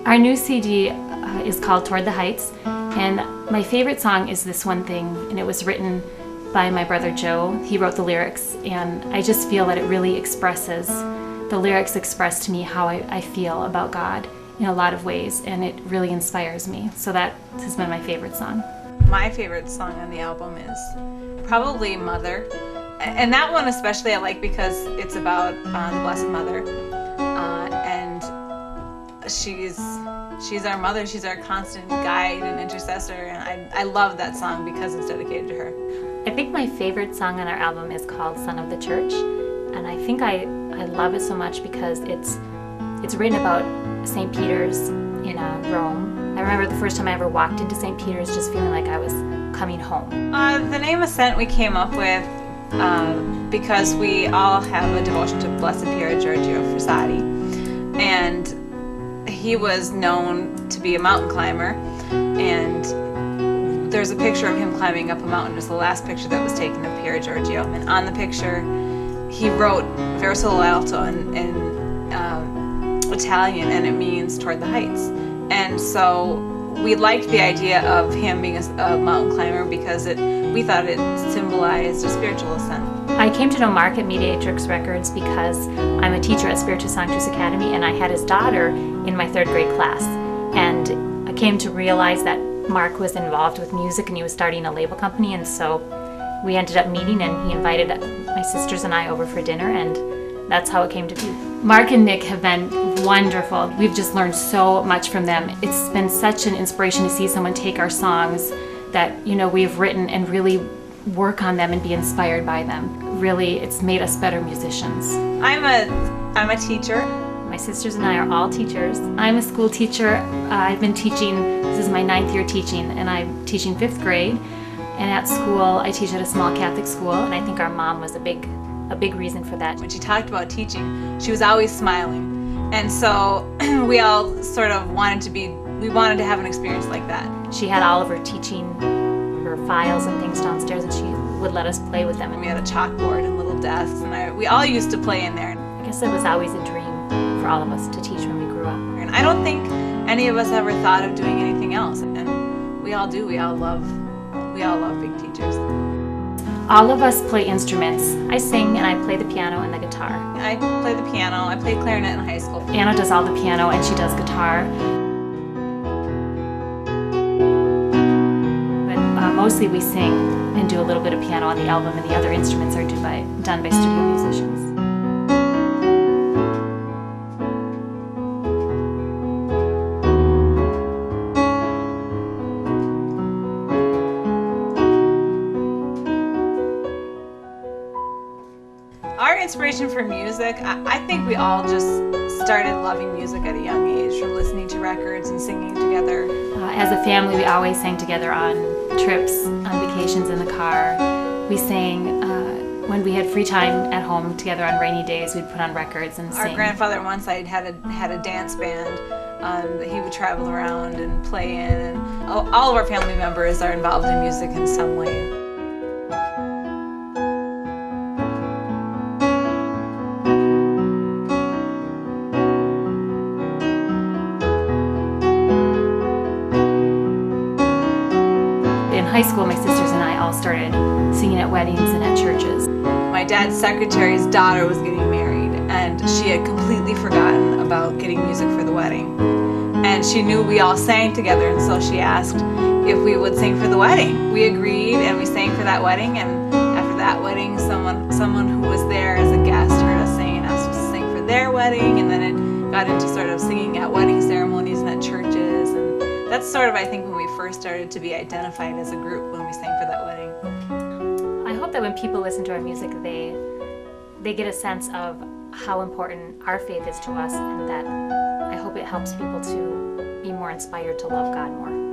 Our new CD is called Toward the Heights, and my favorite song is This One Thing, and it was written by my brother Joe. He wrote the lyrics, and I just feel that it really expresses, the lyrics express to me how I feel about God in a lot of ways, and it really inspires me. So that has been my favorite song. My favorite song on the album is probably Mother, and that one especially I like because it's about the Blessed Mother, and she's our mother, she's our constant guide and intercessor, and I love that song because it's dedicated to her. I think my favorite song on our album is called Son of the Church, and I think I love it so much because it's written about St. Peter's in Rome. I remember the first time I ever walked into St. Peter's just feeling like I was coming home. The name Ascent we came up with because we all have a devotion to Blessed Piero Giorgio Frassati, and he was known to be a mountain climber, and there's a picture of him climbing up a mountain. It was the last picture that was taken of Piero Giorgio, and on the picture he wrote Verso l'Alto in Italian, and it means toward the heights. And so we liked the idea of him being a mountain climber because we thought it symbolized a spiritual ascent. I came to know Mark at Mediatrix Records because I'm a teacher at Spiritus Sanctus Academy, and I had his daughter in my 3rd grade class. And I came to realize that Mark was involved with music and he was starting a label company, and so we ended up meeting, and he invited my sisters and I over for dinner, and that's how it came to be. Mark and Nick have been wonderful. We've just learned so much from them. It's been such an inspiration to see someone take our songs that we've written and really work on them and be inspired by them. Really, it's made us better musicians. I'm a teacher. My sisters and I are all teachers. I'm a school teacher. I've been teaching, this is my 9th year teaching, and I'm teaching 5th grade. And at school, I teach at a small Catholic school, and I think our mom was a big reason for that. When she talked about teaching, she was always smiling. And so we all sort of wanted to have an experience like that. She had all of her teaching, her files and things downstairs, and she would let us play with them. And we had a chalkboard and little desks, and we all used to play in there. I guess it was always a dream for all of us to teach when we grew up. And I don't think any of us ever thought of doing anything else. And we all do. We all love being teachers. All of us play instruments. I sing and I play the piano and the guitar. I play the piano. I played clarinet in high school. Anna does all the piano and she does guitar. But mostly we sing and do a little bit of piano on the album, and the other instruments are done by studio musicians. Our inspiration for music, I think we all just started loving music at a young age, from listening to records and singing together. As a family, we always sang together on trips, on vacations in the car. We sang when we had free time at home together on rainy days. We'd put on records and sing. Our grandfather on one side had a dance band that he would travel around and play in, and all of our family members are involved in music in some way. In high school, my sisters and I all started singing at weddings and at churches. My dad's secretary's daughter was getting married, and she had completely forgotten about getting music for the wedding. And she knew we all sang together, and so she asked if we would sing for the wedding. We agreed, and we sang for that wedding, and after that wedding, someone who was there as a guest heard us sing and asked us to sing for their wedding, and then it got into sort of singing at wedding ceremonies and at churches, and that's sort of, I think, when we first started to be identified as a group, when we sang for that wedding. I hope that when people listen to our music, they get a sense of how important our faith is to us, and that I hope it helps people to be more inspired to love God more.